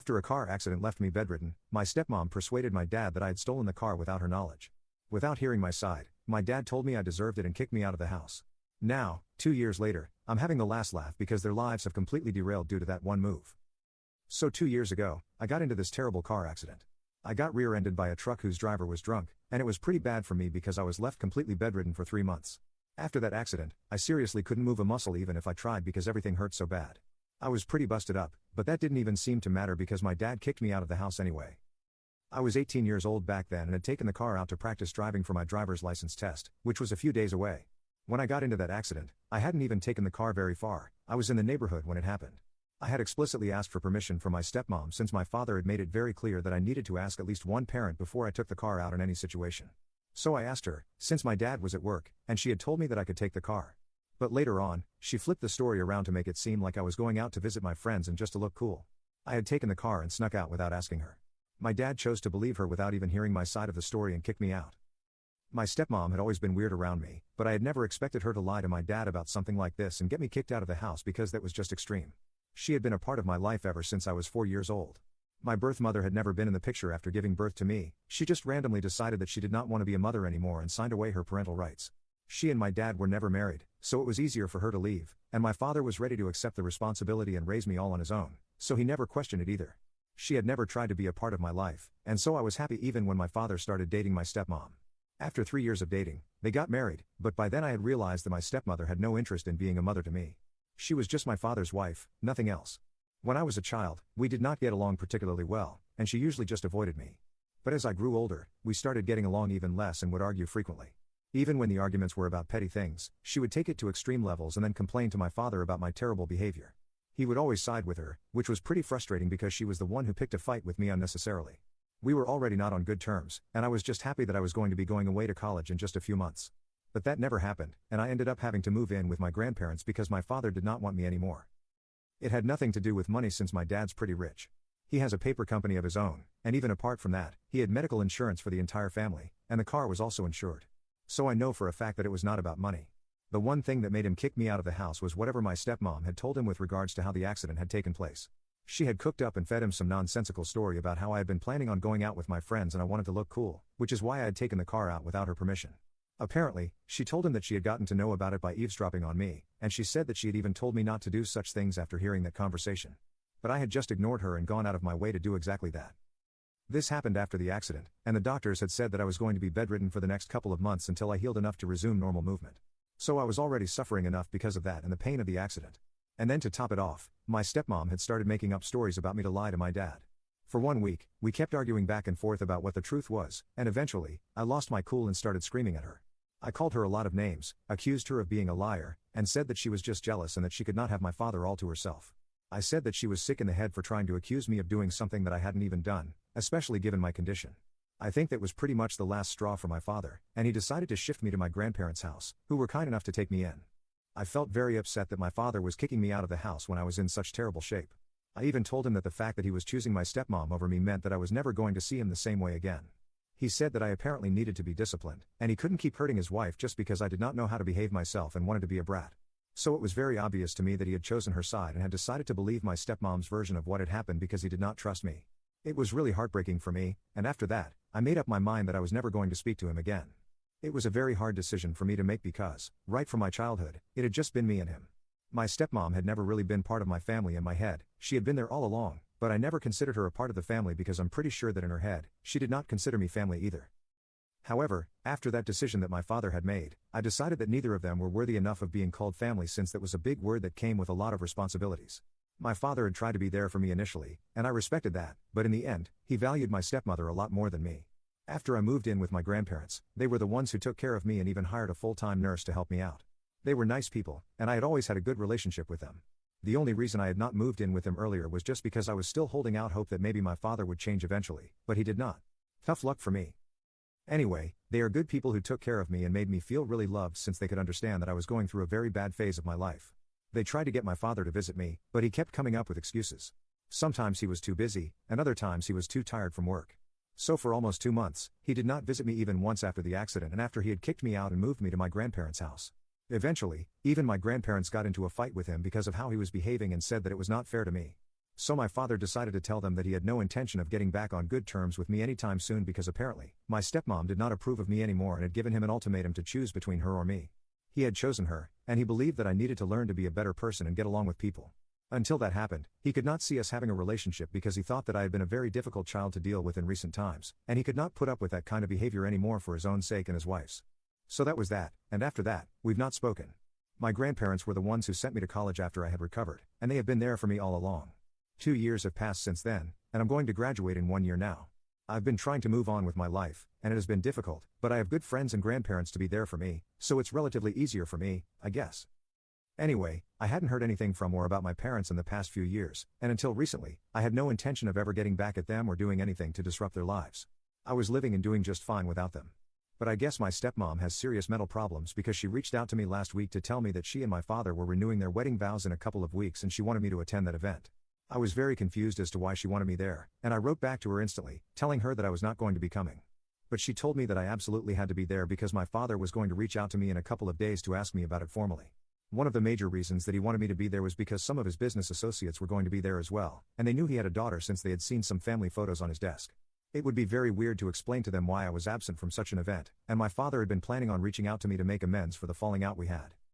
After a car accident left me bedridden, my stepmom persuaded my dad that I had stolen the car without her knowledge. Without hearing my side, my dad told me I deserved it and kicked me out of the house. Now, 2 years later, I'm having the last laugh because their lives have completely derailed due to that one move. So 2 years ago, I got into this terrible car accident. I got rear-ended by a truck whose driver was drunk, and it was pretty bad for me because I was left completely bedridden for 3 months. After that accident, I seriously couldn't move a muscle even if I tried because everything hurt so bad. I was pretty busted up, but that didn't even seem to matter because my dad kicked me out of the house anyway. I was 18 years old back then and had taken the car out to practice driving for my driver's license test, which was a few days away. When I got into that accident, I hadn't even taken the car very far. I was in the neighborhood when it happened. I had explicitly asked for permission from my stepmom since my father had made it very clear that I needed to ask at least one parent before I took the car out in any situation. So I asked her, since my dad was at work, and she had told me that I could take the car. But later on, she flipped the story around to make it seem like I was going out to visit my friends and just to look cool. I had taken the car and snuck out without asking her. My dad chose to believe her without even hearing my side of the story and kicked me out. My stepmom had always been weird around me, but I had never expected her to lie to my dad about something like this and get me kicked out of the house because that was just extreme. She had been a part of my life ever since I was 4 years old. My birth mother had never been in the picture after giving birth to me. She just randomly decided that she did not want to be a mother anymore and signed away her parental rights. She and my dad were never married, so it was easier for her to leave, and my father was ready to accept the responsibility and raise me all on his own, so he never questioned it either. She had never tried to be a part of my life, and so I was happy even when my father started dating my stepmom. After 3 years of dating, they got married, but by then I had realized that my stepmother had no interest in being a mother to me. She was just my father's wife, nothing else. When I was a child, we did not get along particularly well, and she usually just avoided me. But as I grew older, we started getting along even less and would argue frequently. Even when the arguments were about petty things, she would take it to extreme levels and then complain to my father about my terrible behavior. He would always side with her, which was pretty frustrating because she was the one who picked a fight with me unnecessarily. We were already not on good terms, and I was just happy that I was going to be going away to college in just a few months. But that never happened, and I ended up having to move in with my grandparents because my father did not want me anymore. It had nothing to do with money since my dad's pretty rich. He has a paper company of his own, and even apart from that, he had medical insurance for the entire family, and the car was also insured. So I know for a fact that it was not about money. The one thing that made him kick me out of the house was whatever my stepmom had told him with regards to how the accident had taken place. She had cooked up and fed him some nonsensical story about how I had been planning on going out with my friends and I wanted to look cool, which is why I had taken the car out without her permission. Apparently, she told him that she had gotten to know about it by eavesdropping on me, and she said that she had even told me not to do such things after hearing that conversation. But I had just ignored her and gone out of my way to do exactly that. This happened after the accident, and the doctors had said that I was going to be bedridden for the next couple of months until I healed enough to resume normal movement. So I was already suffering enough because of that and the pain of the accident. And then to top it off, my stepmom had started making up stories about me to lie to my dad. For 1 week, we kept arguing back and forth about what the truth was, and eventually, I lost my cool and started screaming at her. I called her a lot of names, accused her of being a liar, and said that she was just jealous and that she could not have my father all to herself. I said that she was sick in the head for trying to accuse me of doing something that I hadn't even done, especially given my condition. I think that was pretty much the last straw for my father, and he decided to shift me to my grandparents' house, who were kind enough to take me in. I felt very upset that my father was kicking me out of the house when I was in such terrible shape. I even told him that the fact that he was choosing my stepmom over me meant that I was never going to see him the same way again. He said that I apparently needed to be disciplined, and he couldn't keep hurting his wife just because I did not know how to behave myself and wanted to be a brat. So it was very obvious to me that he had chosen her side and had decided to believe my stepmom's version of what had happened because he did not trust me. It was really heartbreaking for me, and after that, I made up my mind that I was never going to speak to him again. It was a very hard decision for me to make because, right from my childhood, it had just been me and him. My stepmom had never really been part of my family in my head. She had been there all along, but I never considered her a part of the family because I'm pretty sure that in her head, she did not consider me family either. However, after that decision that my father had made, I decided that neither of them were worthy enough of being called family since that was a big word that came with a lot of responsibilities. My father had tried to be there for me initially, and I respected that, but in the end, he valued my stepmother a lot more than me. After I moved in with my grandparents, they were the ones who took care of me and even hired a full-time nurse to help me out. They were nice people, and I had always had a good relationship with them. The only reason I had not moved in with them earlier was just because I was still holding out hope that maybe my father would change eventually, but he did not. Tough luck for me. Anyway, they are good people who took care of me and made me feel really loved since they could understand that I was going through a very bad phase of my life. They tried to get my father to visit me, but he kept coming up with excuses. Sometimes he was too busy, and other times he was too tired from work. So for almost 2 months, he did not visit me even once after the accident and after he had kicked me out and moved me to my grandparents' house. Eventually, even my grandparents got into a fight with him because of how he was behaving and said that it was not fair to me. So my father decided to tell them that he had no intention of getting back on good terms with me anytime soon because apparently, my stepmom did not approve of me anymore and had given him an ultimatum to choose between her or me. He had chosen her, and he believed that I needed to learn to be a better person and get along with people. Until that happened, he could not see us having a relationship because he thought that I had been a very difficult child to deal with in recent times, and he could not put up with that kind of behavior anymore for his own sake and his wife's. So that was that, and after that, we've not spoken. My grandparents were the ones who sent me to college after I had recovered, and they have been there for me all along. 2 years have passed since then, and I'm going to graduate in 1 year now. I've been trying to move on with my life, and it has been difficult, but I have good friends and grandparents to be there for me, so it's relatively easier for me, I guess. Anyway, I hadn't heard anything from or about my parents in the past few years, and until recently, I had no intention of ever getting back at them or doing anything to disrupt their lives. I was living and doing just fine without them. But I guess my stepmom has serious mental problems because she reached out to me last week to tell me that she and my father were renewing their wedding vows in a couple of weeks and she wanted me to attend that event. I was very confused as to why she wanted me there, and I wrote back to her instantly, telling her that I was not going to be coming. But she told me that I absolutely had to be there because my father was going to reach out to me in a couple of days to ask me about it formally. One of the major reasons that he wanted me to be there was because some of his business associates were going to be there as well, and they knew he had a daughter since they had seen some family photos on his desk. It would be very weird to explain to them why I was absent from such an event, and my father had been planning on reaching out to me to make amends for the falling out we had.